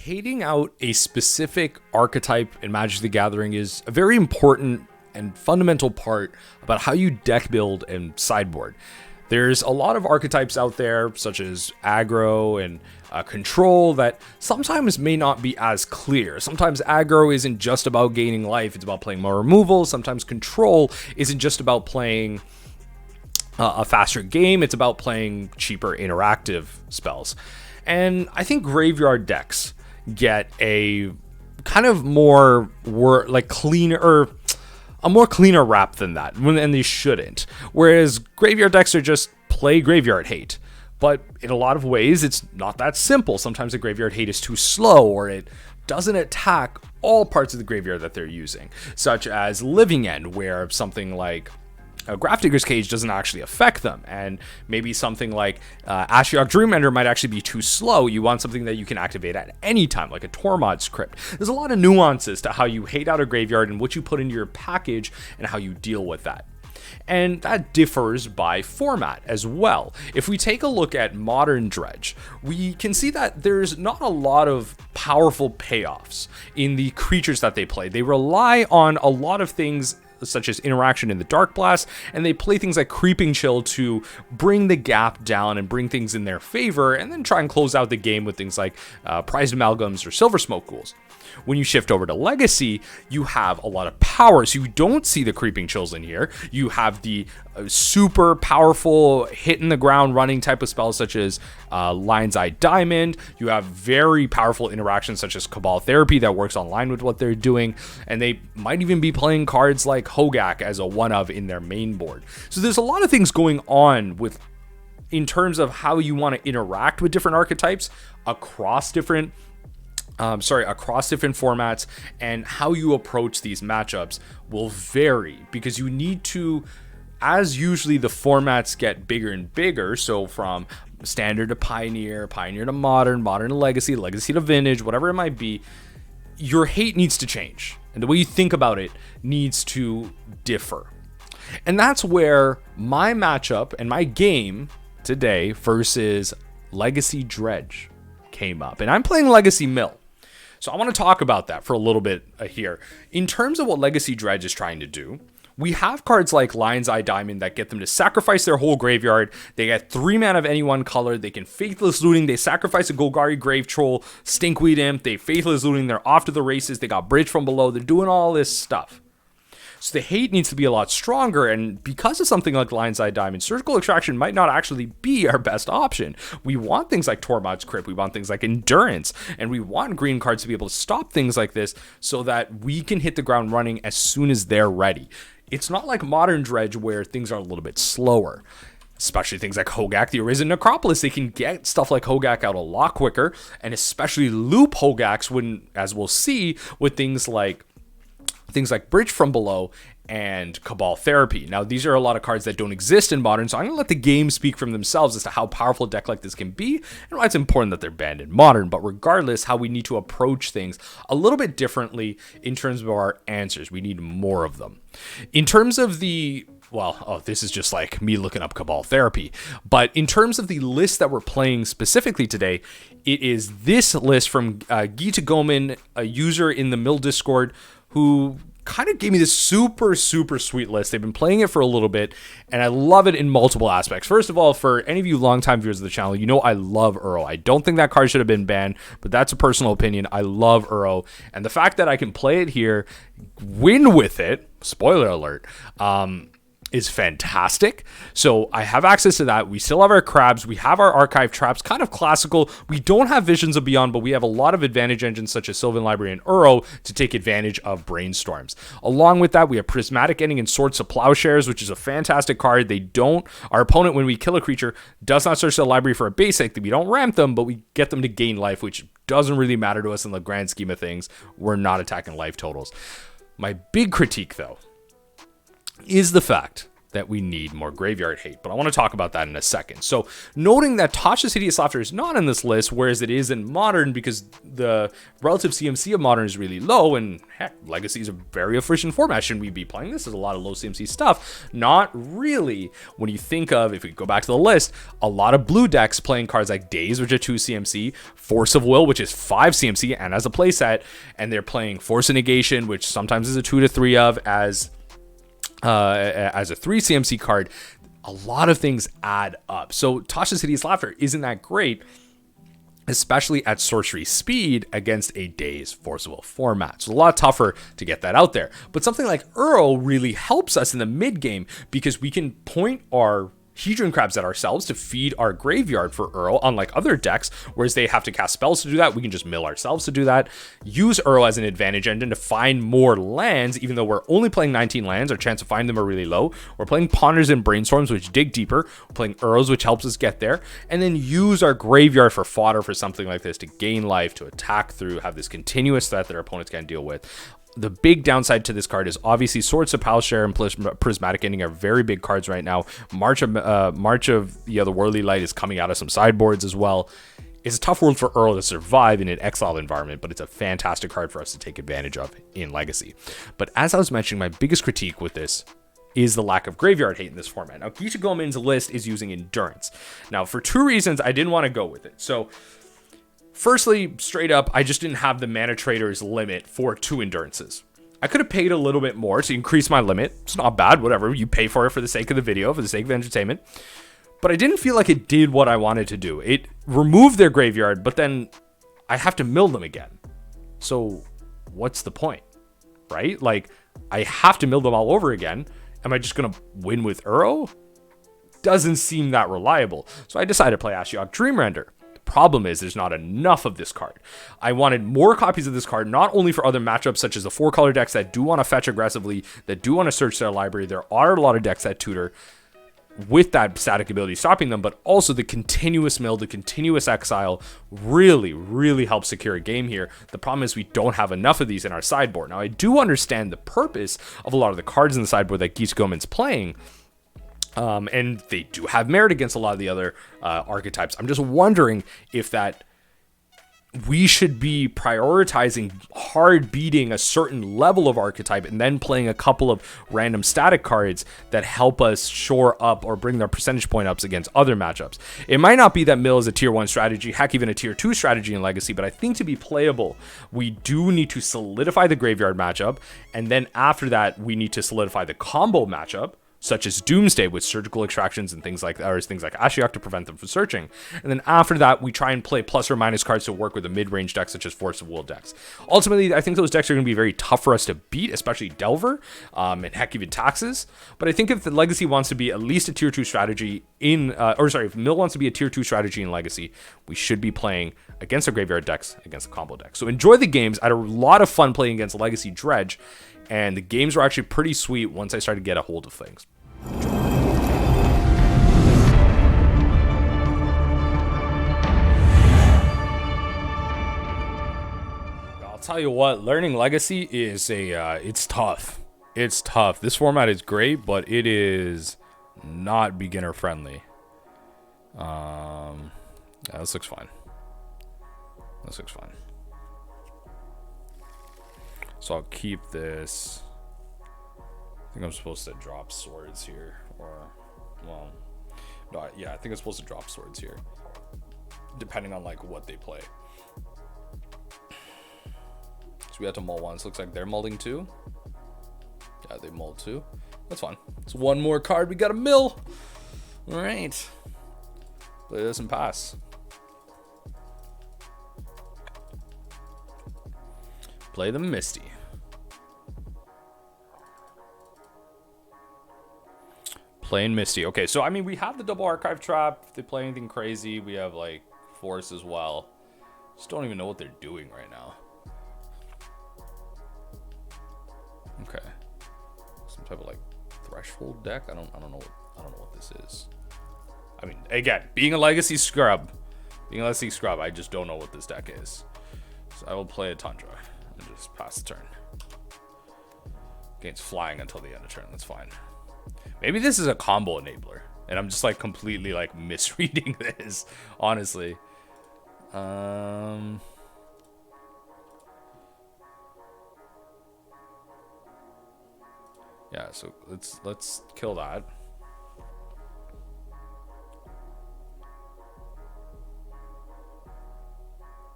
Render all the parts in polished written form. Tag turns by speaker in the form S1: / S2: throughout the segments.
S1: Hating out a specific archetype in Magic the Gathering is a very important and fundamental part about how you deck build and sideboard. There's a lot of archetypes out there, such as aggro and control, that sometimes may not be as clear. Sometimes aggro isn't just about gaining life, it's about playing more removal. Sometimes control isn't just about playing a faster game, it's about playing cheaper interactive spells. And I think graveyard decks get a kind of more cleaner, or a more cleaner rap than that, and they shouldn't. Whereas graveyard decks are just play graveyard hate. But in a lot of ways, it's not that simple. Sometimes the graveyard hate is too slow, or it doesn't attack all parts of the graveyard that they're using, such as Living End, where something like a Grafdigger's Cage doesn't actually affect them, and maybe something like Ashiok Dreamender might actually be too slow. You want something that you can activate at any time, like a Tormod's Crypt. There's a lot of nuances to how you hate out a graveyard and what you put into your package and how you deal with that. And that differs by format as well. If we take a look at modern Dredge, we can see that there's not a lot of powerful payoffs in the creatures that they play. They rely on a lot of things such as interaction in the Dark Blast, and they play things like Creeping Chill to bring the gap down and bring things in their favor, and then try and close out the game with things like Prized Amalgams or Silver Smoke Ghouls. When you shift over to Legacy, you have a lot of power, so you don't see the Creeping Chills in here. You have the super powerful hit in the ground running type of spells such as Lion's Eye Diamond. You have very powerful interactions such as Cabal Therapy that works online with what they're doing, and they might even be playing cards like Hogak as a one-of in their main board. So there's a lot of things going on in terms of how you want to interact with different archetypes across different formats, and how you approach these matchups will vary because you need to, as usually the formats get bigger and bigger, so from standard to pioneer to modern to legacy to vintage, whatever it might be, your hate needs to change and the way you think about it needs to differ. And that's where my matchup and my game today versus Legacy Dredge came up. And I'm playing Legacy Mill. So I want to talk about that for a little bit here. In terms of what Legacy Dredge is trying to do, we have cards like Lion's Eye Diamond that get them to sacrifice their whole graveyard. They get 3 mana of any one color. They can Faithless Looting. They sacrifice a Golgari Grave Troll, Stinkweed Imp. They Faithless Looting. They're off to the races. They got Bridge from Below. They're doing all this stuff. So the hate needs to be a lot stronger, and because of something like Lion's Eye Diamond, Surgical Extraction might not actually be our best option. We want things like Tormod's Crypt, we want things like Endurance, and we want green cards to be able to stop things like this so that we can hit the ground running as soon as they're ready. It's not like modern Dredge where things are a little bit slower. Especially things like Hogak, the Arisen Necropolis. They can get stuff like Hogak out a lot quicker, and especially loop Hogaks when, as we'll see, with things like Bridge from Below and Cabal Therapy. Now, these are a lot of cards that don't exist in Modern, so I'm going to let the game speak for themselves as to how powerful a deck like this can be and why it's important that they're banned in Modern. But regardless, how we need to approach things a little bit differently in terms of our answers. We need more of them. In terms of this is just like me looking up Cabal Therapy. But in terms of the list that we're playing specifically today, it is this list from Gita Goman, a user in the Mill Discord, who kind of gave me this super sweet list. They've been playing it for a little bit, and I love it in multiple aspects. First of all, for any of you longtime viewers of the channel, you know I love Uro. I don't think that card should have been banned, but that's a personal opinion. I love Uro, and the fact that I can play it here, win with it, spoiler alert, is fantastic. So I have access to that. We still have our crabs. We have our archive traps, kind of classical. We don't have Visions of Beyond, but we have a lot of advantage engines such as Sylvan Library and Uro to take advantage of Brainstorms. Along with that, we have Prismatic Ending and Swords to Plowshares, which is a fantastic card. Our opponent, when we kill a creature, does not search the library for a basic. We don't ramp them, but we get them to gain life, which doesn't really matter to us in the grand scheme of things. We're not attacking life totals. My big critique, though, is the fact that we need more graveyard hate, but I want to talk about that in a second. So noting that Tasha's Hideous Laughter is not in this list, whereas it is in Modern, because the relative CMC of Modern is really low, and heck, Legacy is a very efficient format. Shouldn't we be playing this? There's a lot of low CMC stuff. Not really. When you think of, if we go back to the list, a lot of blue decks playing cards like Daze, which are 2 CMC, Force of Will, which is 5 CMC and as a playset, and they're playing Force of Negation, which sometimes is a 2 to 3 of as a 3 CMC card. A lot of things add up. So Tasha's Hideous Laughter isn't that great, especially at sorcery speed against a Daze Force of Will format. So it's a lot tougher to get that out there. But something like Uro really helps us in the mid game, because we can point our Hedron Crabs at ourselves to feed our graveyard for Uro, unlike other decks, whereas they have to cast spells to do that. We can just mill ourselves to do that. Use Uro as an advantage engine to find more lands, even though we're only playing 19 lands. Our chance to find them are really low. We're playing Ponders and Brainstorms, which dig deeper. We're playing Uros, which helps us get there. And then use our graveyard for fodder for something like this to gain life, to attack through, have this continuous threat that our opponents can't deal with. The big downside to this card is obviously Swords of Plowshare and Prismatic Ending are very big cards right now. March of the Worldly Light is coming out of some sideboards as well. It's a tough world for Earl to survive in an exile environment, but it's a fantastic card for us to take advantage of in Legacy. But as I was mentioning, my biggest critique with this is the lack of graveyard hate in this format. Now, Geisha Goemon's list is using Endurance. Now, for 2 reasons, I didn't want to go with it. So, firstly, straight up, I just didn't have the Mana Trader's limit for 2 Endurances. I could have paid a little bit more to increase my limit. It's not bad, whatever. You pay for it for the sake of the video, for the sake of entertainment. But I didn't feel like it did what I wanted to do. It removed their graveyard, but then I have to mill them again. So what's the point, right? Like, I have to mill them all over again. Am I just going to win with Uro? Doesn't seem that reliable. So I decided to play Ashiok Dreamrender. Problem is there's not enough of this card. I wanted more copies of this card, not only for other matchups such as the 4-color decks that do want to fetch aggressively, that do want to search their library. There are a lot of decks that tutor with that static ability stopping them, but also the continuous mill, the continuous exile really, really helps secure a game here. The problem is we don't have enough of these in our sideboard. Now, I do understand the purpose of a lot of the cards in the sideboard that Geisha Goemon's playing, and they do have merit against a lot of the other archetypes. I'm just wondering if that we should be prioritizing hard beating a certain level of archetype and then playing a couple of random static cards that help us shore up or bring their percentage point ups against other matchups. It might not be that mill is a tier 1 strategy, heck, even a tier 2 strategy in Legacy, but I think to be playable, we do need to solidify the graveyard matchup, and then after that, we need to solidify the combo matchup, such as Doomsday with surgical extractions and things like that, or things like Ashiok to prevent them from searching. And then after that, we try and play plus or minus cards to work with a mid-range deck such as Force of Will decks. Ultimately, I think those decks are going to be very tough for us to beat, especially Delver, and heck, even Taxes. But I think if the Legacy wants to be at least a tier 2 strategy if Mill wants to be a tier 2 strategy in Legacy, we should be playing against the graveyard decks, against the combo decks. So enjoy the games. I had a lot of fun playing against Legacy Dredge, and the games were actually pretty sweet once I started to get a hold of things. I'll tell you what, learning Legacy is it's tough. It's tough. This format is great, but it is not beginner friendly. Yeah, this looks fine. This looks fine. So I'll keep this. I think I'm supposed to drop swords here, or, well, no, yeah, I think I'm supposed to drop swords here, depending on, like, what they play. So we have to mull once. Looks like they're mulling too. Yeah, they mulled too. That's fine. It's one more card we got to mill. All right. Play this and pass. Play the Misty. Playing Misty. Okay, so I mean, we have the double archive trap. If they play anything crazy, we have like Force as well. Just don't even know what they're doing right now. Okay, some type of like threshold deck. I don't know what this is. I mean, again, being a legacy scrub, I just don't know what this deck is. So I will play a Tundra and just pass the turn. Gains flying until the end of turn. That's fine. Maybe this is a combo enabler, and I'm just like completely like misreading this, honestly. Yeah, so let's kill that.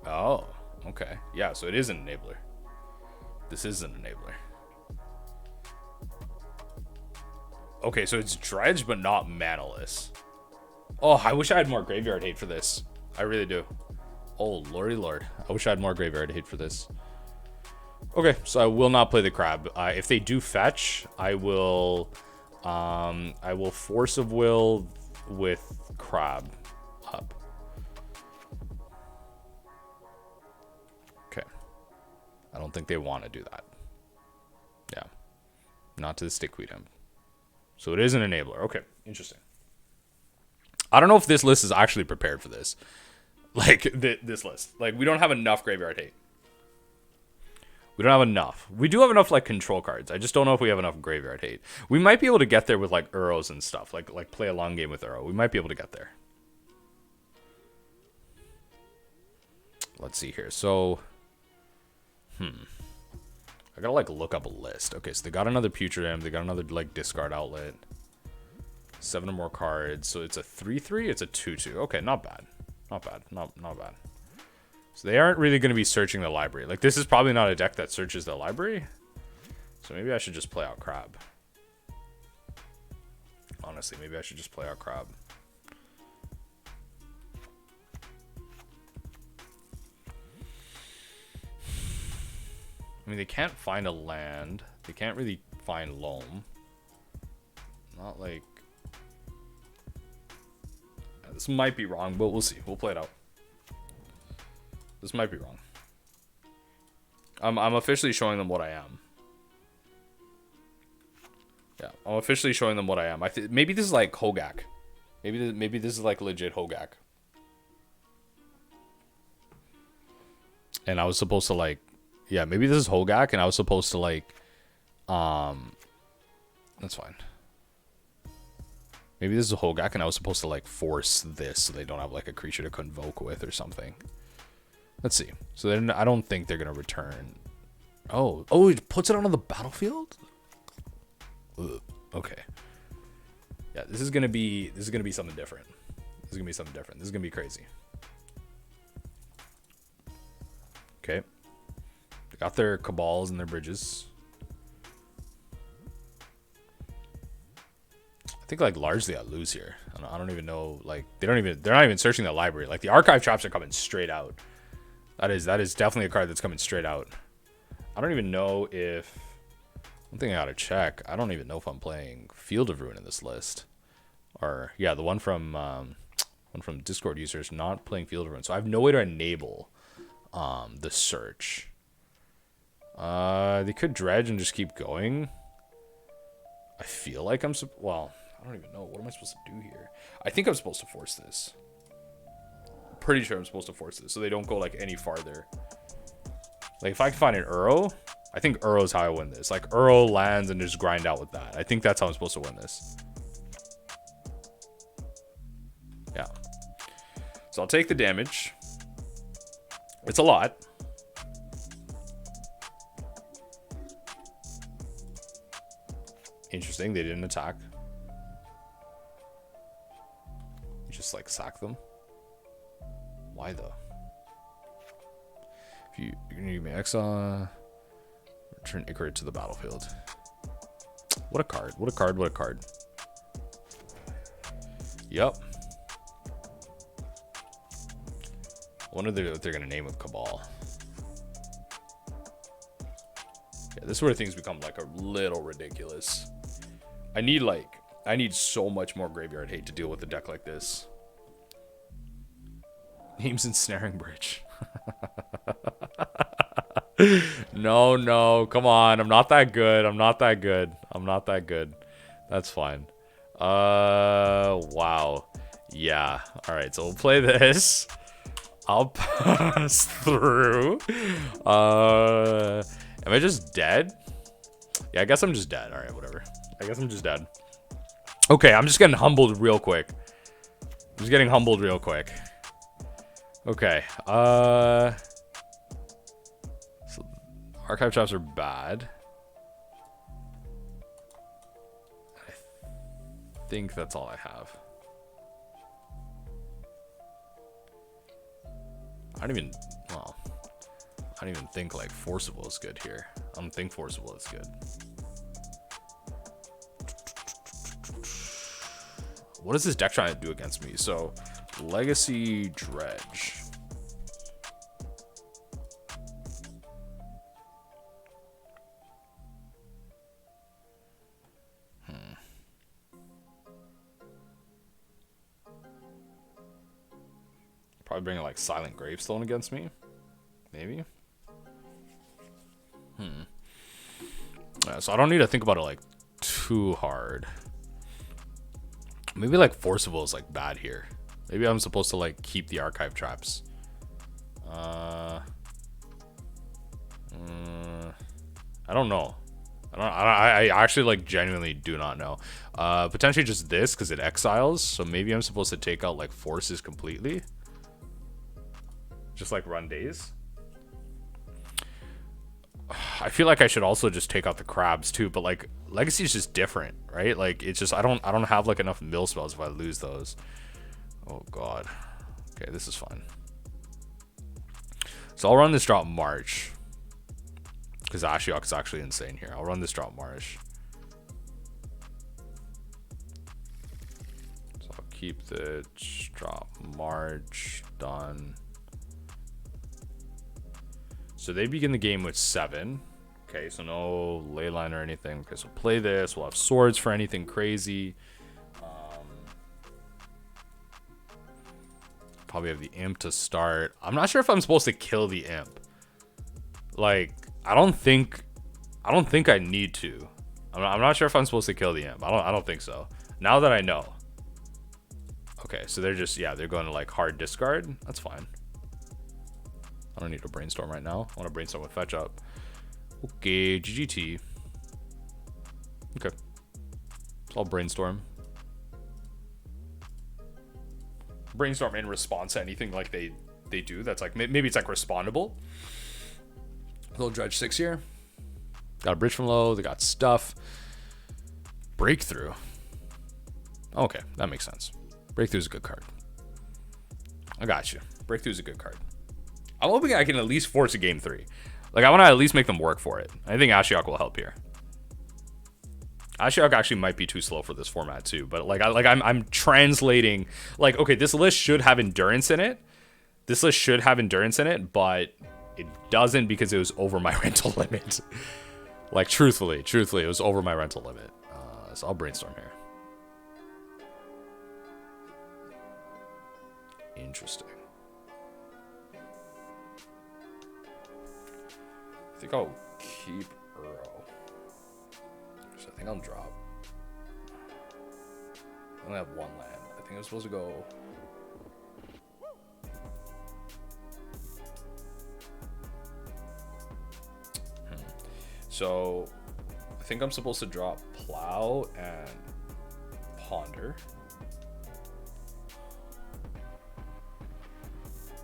S1: Oh, okay. Yeah, so it is an enabler. This is an enabler. Okay, so it's Dredge, but not manaless. Oh, I wish I had more graveyard hate for this. I really do. Oh, lordy lord. I wish I had more graveyard hate for this. Okay, so I will not play the crab. If they do fetch, I will Force of Will with crab up. Okay. I don't think they want to do that. Yeah. Not to the Stickweed Imp. So it is an enabler. Okay, interesting. I don't know if this list is actually prepared for this. Like, this list. Like, we don't have enough graveyard hate. We don't have enough. We do have enough, like, control cards. I just don't know if we have enough graveyard hate. We might be able to get there with, like, Uros and stuff. Like play a long game with Uro. We might be able to get there. Let's see here. So, I gotta, like, look up a list. Okay, so they got another Putrid Imp. They got another, like, discard outlet. 7 or more cards. So it's a 3/3. It's a 2/2. Okay, not bad. Not bad. Not bad. So they aren't really going to be searching the library. Like, this is probably not a deck that searches the library. So maybe I should just play out Crab. Honestly, maybe I should just play out Crab. I mean, they can't find a land. They can't really find Loam. Not like... This might be wrong, but we'll see. We'll play it out. This might be wrong. I'm officially showing them what I am. Yeah, I'm officially showing them what I am. Maybe this is like Hogak. Maybe this is like legit Hogak. And I was supposed to like... Yeah, maybe this is Hogak, and I was supposed to like... That's fine. Maybe this is a Hogak, and I was supposed to, like, force this so they don't have, like, a creature to convoke with or something. Let's see. So then I don't think they're going to return. Oh, it puts it onto the battlefield? Ugh. Okay. Yeah, this is going to be something different. This is going to be something different. This is going to be crazy. Okay. They got their Cabals and their Bridges. I think like largely I lose here. I don't even know. Like they're not even searching the library. Like the archive traps are coming straight out. That is definitely a card that's coming straight out. I don't even know if... One thing I gotta check. I don't even know if I'm playing Field of Ruin in this list. Or yeah, the one from Discord users not playing Field of Ruin. So I have no way to enable the search. They could Dredge and just keep going. I feel like well, I don't even know. What am I supposed to do here? I think I'm supposed to force this. I'm pretty sure I'm supposed to force this so they don't go like any farther. Like if I can find an Uro, I think Uro's how I win this. Like Uro lands and just grind out with that. I think that's how I'm supposed to win this. Yeah. So I'll take the damage. It's a lot. Interesting, they didn't attack. Just like sack them. Why though? If you're gonna give me exile, return Icarid to the battlefield. What a card! What a card! What a card! Yep. I wonder what they're gonna name with Cabal. Yeah, this is where things become like a little ridiculous. I need so much more graveyard hate to deal with a deck like this. Names Ensnaring Bridge. No, come on. I'm not that good. I'm not that good. That's fine. Wow. Yeah. All right, so we'll play this. I'll pass through. Am I just dead? Yeah, I guess I'm just dead. All right, whatever. I guess I'm just dead. Okay, I'm just getting humbled real quick. Okay, so archive traps are bad. I think that's all I have. I don't even think like Forcible is good here. I don't think Forcible is good. What is this deck trying to do against me? So, Legacy Dredge. Probably bringing like Silent Gravestone against me. Maybe. Yeah, so I don't need to think about it like too hard. Maybe like Forcible is like bad here. Maybe I'm supposed to like keep the archive traps. I don't know. I actually like genuinely do not know. Potentially just this because it exiles. So maybe I'm supposed to take out like forces completely. Just like run days. I feel like I should also just take out the crabs too, but like Legacy is just different, right? Like it's just I don't have like enough mill spells if I lose those. Oh god. Okay, this is fine. So I'll run this drop March. Because Ashiok is actually insane here. I'll run this drop March. So I'll keep the drop March done. So they begin the game with 7. Okay, so no leyline or anything. Okay, so play this. We'll have swords for anything crazy. Probably have the imp to start. I'm not sure if I'm supposed to kill the imp. Like, I don't think I need to. I'm not sure if I'm supposed to kill the imp. I don't think so. Now that I know. Okay, so they're just, yeah, they're going to like hard discard. That's fine. I don't need to brainstorm right now. I want to brainstorm with fetch up. Okay, GGT. Okay. So I'll brainstorm. Brainstorm in response to anything like they do. That's like, maybe it's like respondable. Little Dredge 6 here. Got a bridge from low. They got stuff. Breakthrough. Okay, that makes sense. Breakthrough is a good card. I got you. Breakthrough is a good card. I'm hoping I can at least force a game 3. Like, I want to at least make them work for it. I think Ashiok will help here. Ashiok actually might be too slow for this format too, but like I'm translating, like, okay, this list should have endurance in it. This list should have endurance in it, but it doesn't because it was over my rental limit. Like, truthfully, it was over my rental limit. So I'll brainstorm here. Interesting. I think I'll keep Uro. So I think I'll drop. I only have 1 land. I think I'm supposed to go. So I think I'm supposed to drop Plow and Ponder.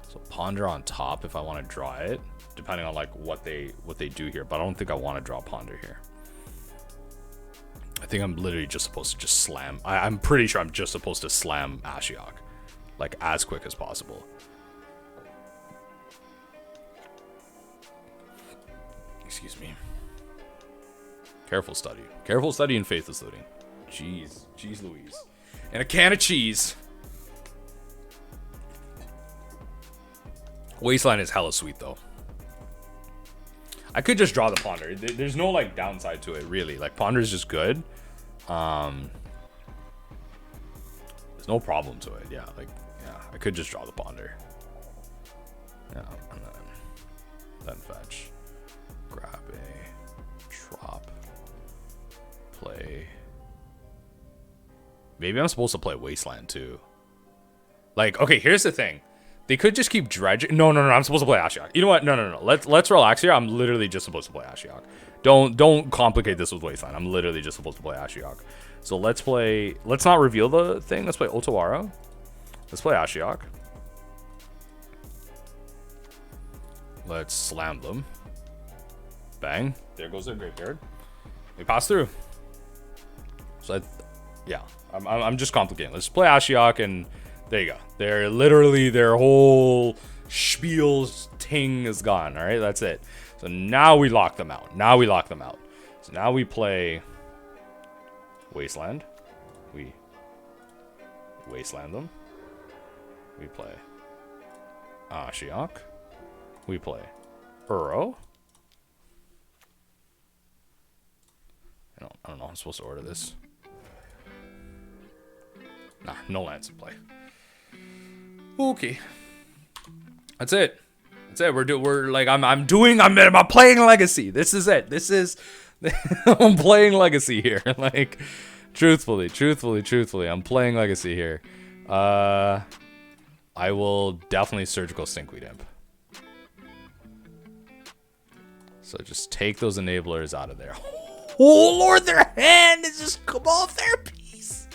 S1: So Ponder on top if I want to draw it, depending on like what they do here. But I don't think I want to draw Ponder here. I think I'm literally just supposed to just slam. I'm pretty sure I'm just supposed to slam Ashiok, like as quick as possible. Excuse me. Careful study and faithless looting. Jeez Louise. And a can of cheese. Wasteland is hella sweet though. I could just draw the Ponder. There's no like downside to it really. Like Ponder is just good. There's no problem to it. Yeah, like yeah, I could just draw the Ponder. Yeah, and then fetch, grab a drop, play. Maybe I'm supposed to play Wasteland too. Like, okay, here's the thing. They could just keep dredging. No. I'm supposed to play Ashiok. You know what? No. Let's relax here. I'm literally just supposed to play Ashiok. Don't complicate this with Wasteland. I'm literally just supposed to play Ashiok. So let's not reveal the thing. Let's play Otawara. Let's play Ashiok. Let's slam them. Bang. There goes their graveyard. We pass through. So yeah, I'm just complicating. Let's play Ashiok, and there you go. They're literally, their whole spiel ting is gone. All right, that's it. So now we lock them out. So now we play Wasteland. We Wasteland them. We play Ashiok. We play Uro. I don't know how I'm supposed to order this. Nah, no lands in play. Okay. That's it. We're like, I'm playing Legacy. This is it. I'm playing Legacy here. Like, truthfully, I'm playing Legacy here. I will definitely Surgical Stinkweed Imp. So just take those enablers out of there. Oh Lord, their hand is just Cabal Therapies.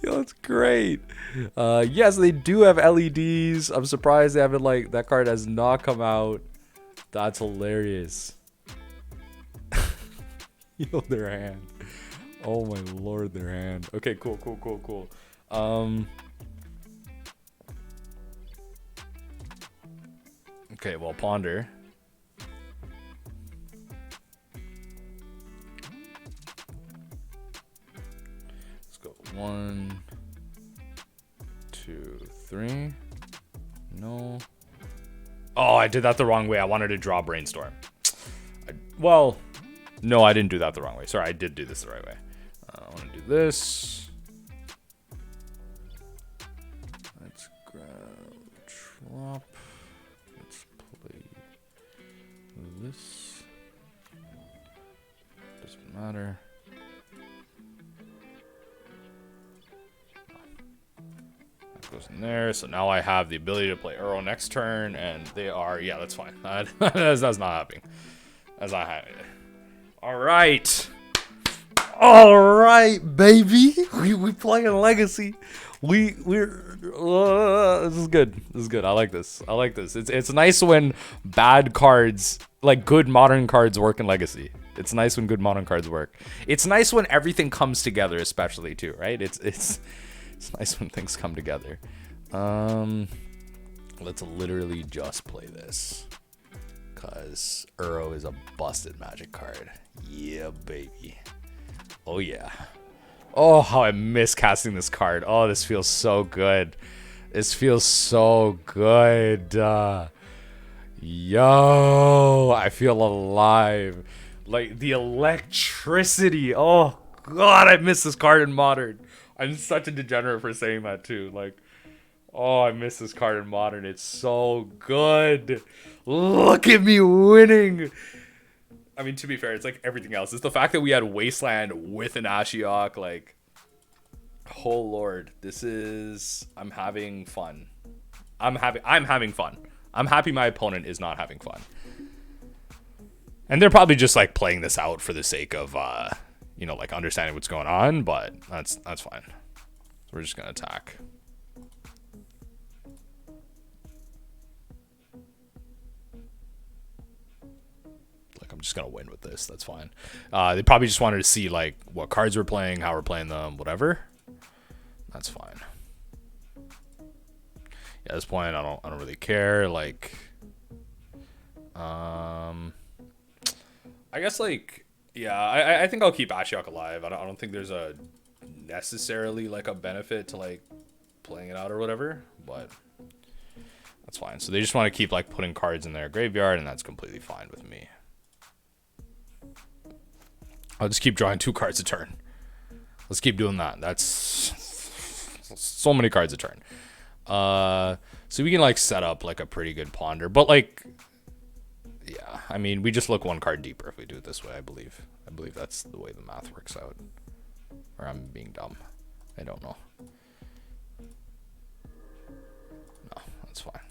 S1: Yo, it's great. Yes, they do have LEDs. I'm surprised they haven't, like, that card has not come out. That's hilarious. Yo, their hand. Oh my Lord, their hand. Okay, cool. Okay, well, Ponder. Let's go 1, 2, 3. No. Oh, I did that the wrong way. I wanted to draw Brainstorm. Well, no, I didn't do that the wrong way. Sorry, I did do this the right way. I want to do this. Let's grab drop. Let's play this. Doesn't matter. That goes in there. So now I have the ability to play Uro next turn, and they are, yeah, that's fine. That's not happening. That's not happening. All right, baby. We playing Legacy. We're this is good. I like this. It's nice when bad cards, like good modern cards, work in Legacy. It's nice when good modern cards work. It's nice when everything comes together, especially too, right? It's nice when things come together. Let's literally just play this. Because Uro is a busted Magic card. Yeah, baby. Oh, yeah. Oh, how I miss casting this card. Oh, this feels so good. This feels so good. Yo, I feel alive. Like, the electricity. Oh, God, I miss this card in Modern. I'm such a degenerate for saying that, too. Like, oh, I miss this card in Modern. It's so good. Look at me winning. I mean, to be fair, it's like everything else. It's the fact that we had Wasteland with an Ashiok. Like, oh Lord, this is. I'm having fun. I'm having fun. I'm happy my opponent is not having fun. And they're probably just like playing this out for the sake of, you know, like understanding what's going on. But that's fine. We're just gonna attack. I'm just gonna win with this. That's fine. They probably just wanted to see like what cards we're playing, how we're playing them, whatever. That's fine. Yeah, at this point, I don't really care. Like, I guess like, yeah, I think I'll keep Ashiok alive. I don't think there's a necessarily like a benefit to like playing it out or whatever, but that's fine. So they just want to keep like putting cards in their graveyard, and that's completely fine with me. I'll just keep drawing 2 cards a turn. Let's keep doing that. That's so many cards a turn. So we can like set up like a pretty good Ponder, but like, yeah, I mean, we just look 1 card deeper if we do it this way. I believe that's the way the math works out. Or I'm being dumb. I don't know. No, that's fine.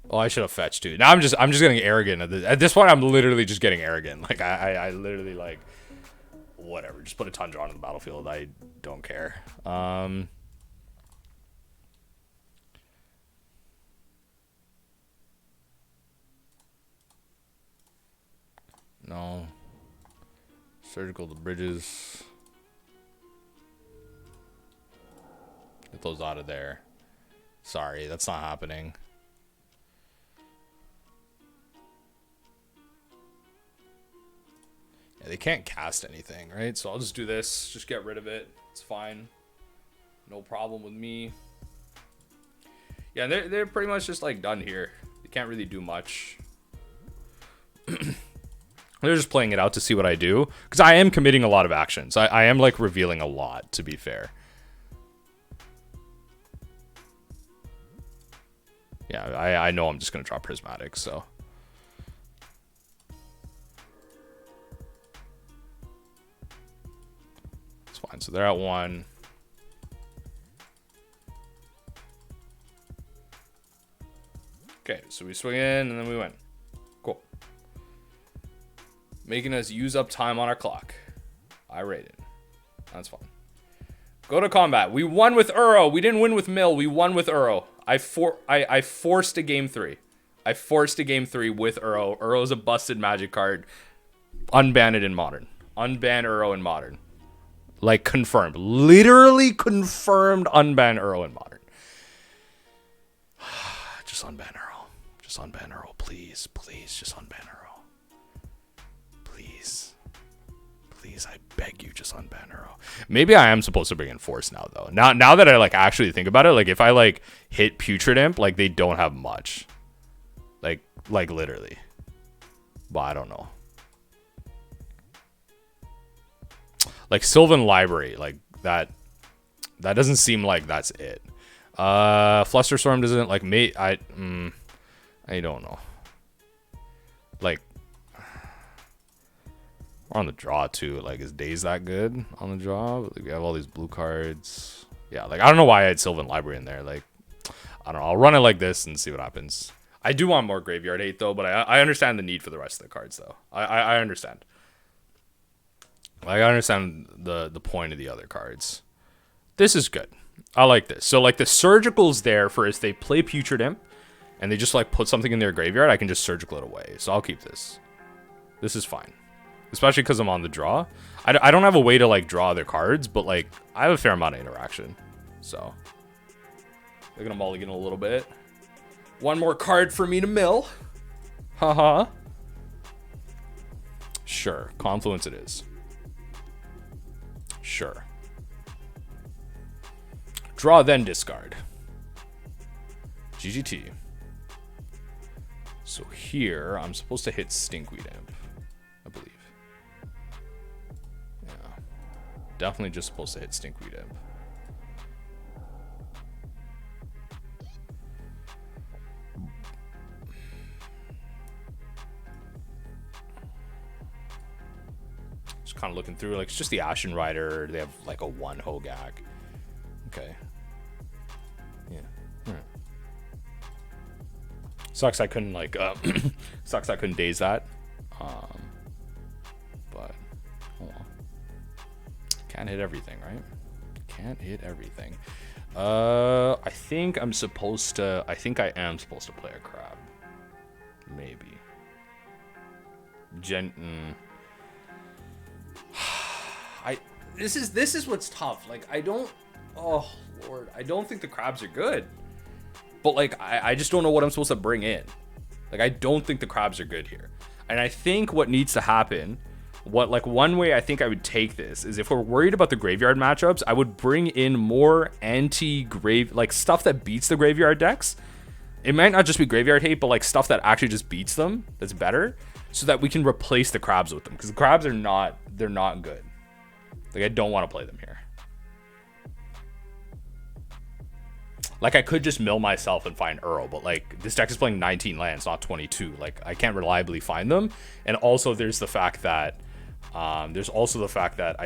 S1: Oh, I should have fetched too. Now I'm just getting arrogant at this point. I'm literally just getting arrogant. Like I literally like whatever. Just put a Tundra on the battlefield. I don't care. No. Surgical to bridges. Get those out of there. Sorry, that's not happening. Yeah, they can't cast anything, right? So I'll just do this. Just get rid of it. It's fine. No problem with me. Yeah, they're pretty much just like done here. They can't really do much. They're just playing it out to see what I do. Because I am committing a lot of actions. I am like revealing a lot, to be fair. Yeah, I know I'm just going to draw Prismatic, so. It's fine. So they're at 1. Okay, so we swing in and then we win. Cool. Making us use up time on our clock. I rate it. That's fine. Go to combat. We won with Uro. We didn't win with Mill. We won with Uro. I forced a game 3. I forced a game 3 with Uro. Uro's a busted Magic card. Unban it in Modern. Unban Uro in Modern. Like, confirmed. Literally confirmed unban Uro in Modern. Just unban Uro. Just unban Uro. Please. Please, just unban Uro. Please. Please, I beg you, just unban Uro. Maybe I am supposed to bring in Force now, though. Now that I, like, actually think about it, like, if I, like, hit Putrid Imp, like, they don't have much. Like literally. But I don't know. Like, Sylvan Library, like, that doesn't seem like that's it. Flusterstorm doesn't, like, I don't know. Like, we're on the draw, too. Like, is Daze that good on the draw? Like, we have all these blue cards. Yeah, like, I don't know why I had Sylvan Library in there. Like, I don't know. I'll run it like this and see what happens. I do want more Graveyard Hate, though, but I understand the need for the rest of the cards, though. I understand. Like, I understand the point of the other cards. This is good. I like this. So, like, the Surgical's there for if they play Putrid Imp and they just, like, put something in their graveyard, I can just Surgical it away. So I'll keep this. This is fine. Especially because I'm on the draw. I don't have a way to, like, draw their cards, but, like, I have a fair amount of interaction. So, they're going to mulligan a little bit. One more card for me to mill. Haha. Sure. Confluence it is. Sure. Draw, then discard. GGT. So here, I'm supposed to hit Stinkweed Imp, I believe. Yeah. Definitely just supposed to hit Stinkweed Imp. Just kind of looking through, like, it's just the Ashen Rider. They have, like, a 1 Hogak. Okay. Yeah. Alright. Sucks I couldn't, like, sucks I couldn't Daze that. But, oh well. Can't hit everything, right? Can't hit everything. I think I am supposed to play a crab. Maybe. This is what's tough. Like, oh Lord, I don't think the crabs are good. But, like, I just don't know what I'm supposed to bring in. Like, I don't think the crabs are good here. And I think what needs to happen, one way I think I would take this is if we're worried about the graveyard matchups, I would bring in more anti-grave, like, stuff that beats the graveyard decks. It might not just be graveyard hate, but, like, stuff that actually just beats them, that's better, so that we can replace the crabs with them. Because the crabs are not good. Like, I don't want to play them here. Like, I could just mill myself and find Uro, but, like, this deck is playing 19 lands, not 22. Like, I can't reliably find them. And also, there's the fact that, I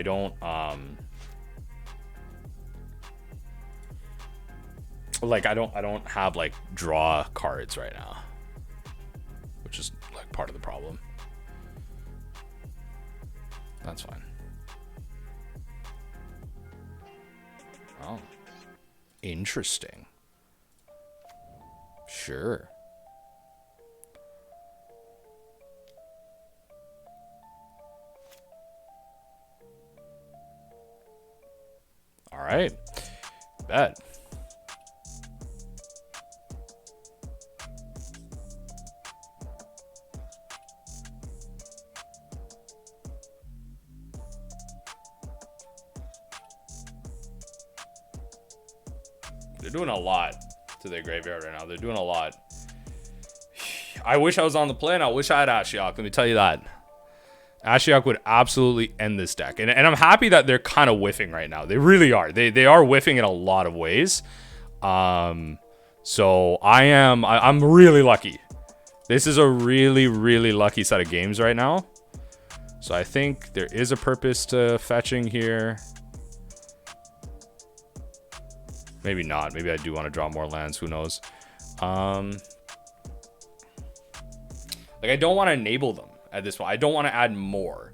S1: don't, like, I don't have, like, draw cards right now. which is like part of the problem. That's fine. Oh, interesting. Sure. All right. Bet. They're doing a lot to their graveyard right now. They're doing a lot. I wish I was on the play, and I wish I had Ashiok. Let me tell you that. Ashiok would absolutely end this deck. And I'm happy that they're kind of whiffing right now. They really are. They are whiffing in a lot of ways. So I'm really lucky. This is a really, really lucky set of games right now. So I think there is a purpose to fetching here. Maybe not. Maybe I do want to draw more lands. Who knows? Like, I don't want to enable them at this point. I don't want to add more.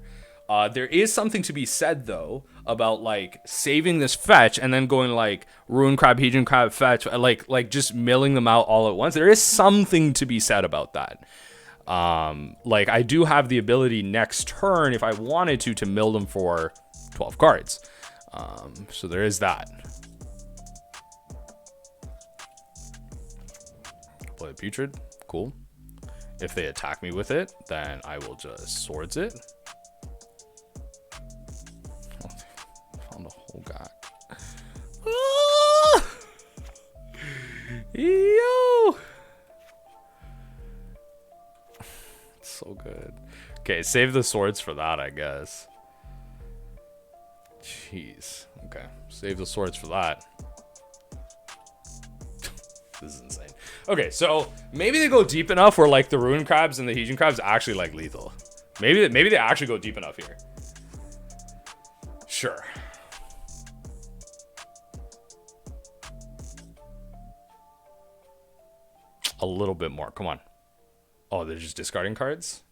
S1: There is something to be said, though, about, like, saving this fetch and then going, like, Ruin Crab, Hedron Crab, fetch, like just milling them out all at once. There is something to be said about that. Like, I do have the ability next turn, if I wanted to mill them for 12 cards. So there is that. Play Putrid. Cool. If they attack me with it, then I will just swords it. Oh, found a whole guy. Ah! Yo! So good. Okay, save the swords for that, I guess. Jeez. Okay, save the swords for that. This is insane. Okay, so maybe they go deep enough where, like, the Ruin Crabs and the Hedron Crabs actually, like, lethal. Maybe they actually go deep enough here. Sure. A little bit more. Come on. Oh, they're just discarding cards?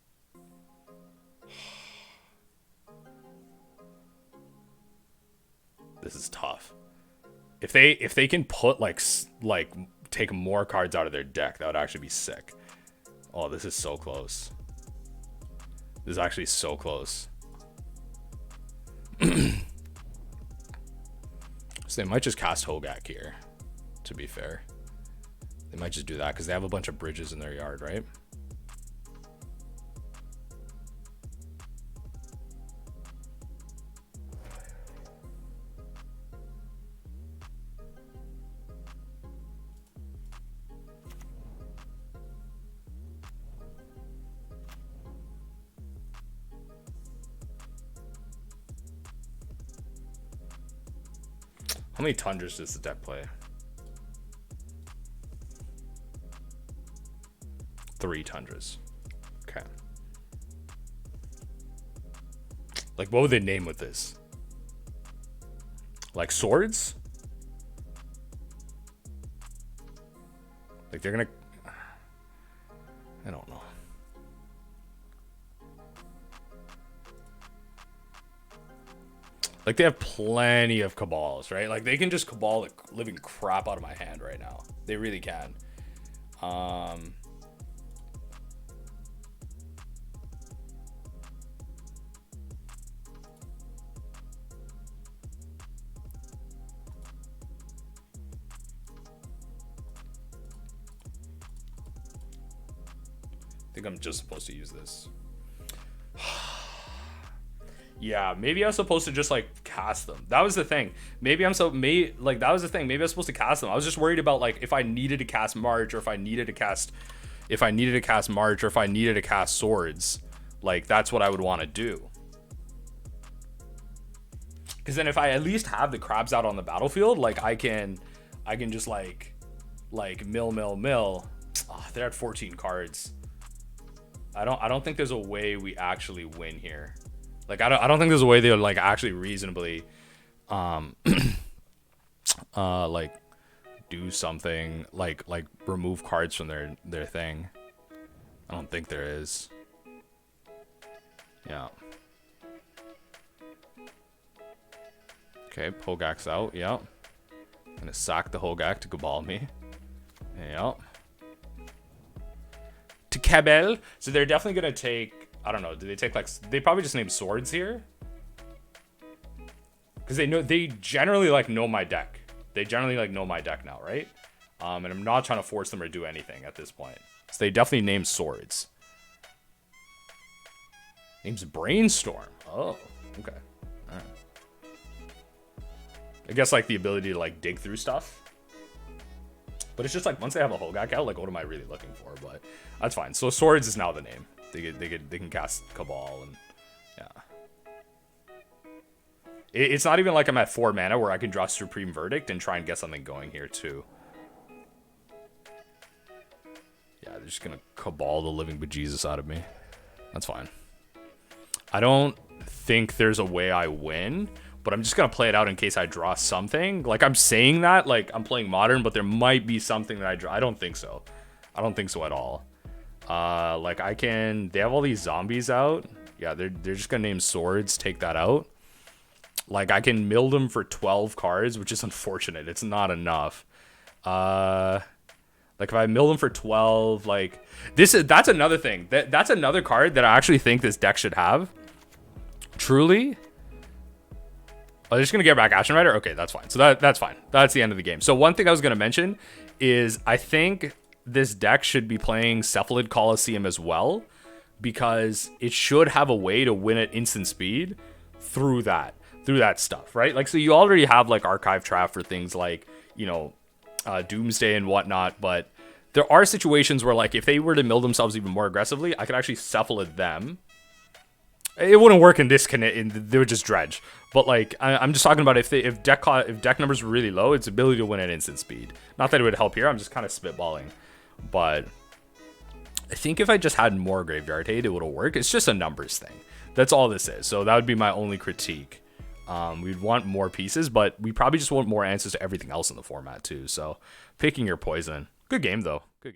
S1: This is tough. If they can put, like take more cards out of their deck, that would actually be sick. Oh, this is so close. This is actually so close. So they might just cast Hogak here, to be fair. They might just do that because they have a bunch of bridges in their yard, right? How many Tundras does the deck play? 3 Tundras. Okay. Like, what would they name with this? Like swords? Like, they're gonna... I don't know. Like, they have plenty of Cabals, right? Like, they can just Cabal the living crap out of my hand right now. They really can. I think I'm just supposed to use this. Yeah, maybe I was supposed to just, like, cast them. That was the thing. Maybe that was the thing. Maybe I was supposed to cast them. I was just worried about, like, if I needed to cast March, or if I needed to cast March, or if I needed to cast Swords. Like, that's what I would want to do. Because then if I at least have the crabs out on the battlefield, like, I can just, like mill. Oh, they're at 14 cards. I don't think there's a way we actually win here. Like, I don't think there's a way they'll, like, actually reasonably, like, do something, like remove cards from their thing. I don't think there is. Yeah. Okay, Hogak's out. Yep. Gonna sack the Hogak to Cabal me. Yep. To Cabal. So they're definitely gonna take. I don't know. Do they take like? They probably just name swords here. Because they generally like know my deck. They generally like know my deck now, right? And I'm not trying to force them to do anything at this point. So they definitely name swords. Name's Brainstorm. Oh, okay. All right. I guess like the ability to like dig through stuff. But it's just like once they have a Hogak out, like what am I really looking for? But that's fine. So swords is now the name. They can cast Cabal and yeah. It's not even like I'm at 4 mana where I can draw Supreme Verdict and try and get something going here too. Yeah, they're just gonna Cabal the living bejesus out of me. That's fine. I don't think there's a way I win, but I'm just gonna play it out in case I draw something. Like I'm saying that, like I'm playing Modern, but there might be something that I draw. I don't think so. I don't think so at all. Like I can. They have all these zombies out. Yeah, they're just gonna name swords. Take that out. Like I can mill them for 12 cards, which is unfortunate. It's not enough. Like if I mill them for 12, like that's another thing. That's another card that I actually think this deck should have. Truly. Oh, they're just gonna get back Ashen Rider? Okay, that's fine. So that's fine. That's the end of the game. So one thing I was gonna mention is I think this deck should be playing Cephalid Coliseum as well, because it should have a way to win at instant speed through that stuff, right? Like, so you already have like Archive Trap for things like, you know, Doomsday and whatnot, but there are situations where like if they were to mill themselves even more aggressively, I could actually Cephalid them. It wouldn't work in this they would just Dredge. But like I'm just talking about if deck numbers were really low, its ability to win at instant speed. Not that it would help here. I'm just kind of spitballing, but I think if I just had more graveyard hate, it would have worked. It's just a numbers thing. That's all this is. So that would be my only critique. We'd want more pieces, but we probably just want more answers to everything else in the format too. So picking your poison. Good game though.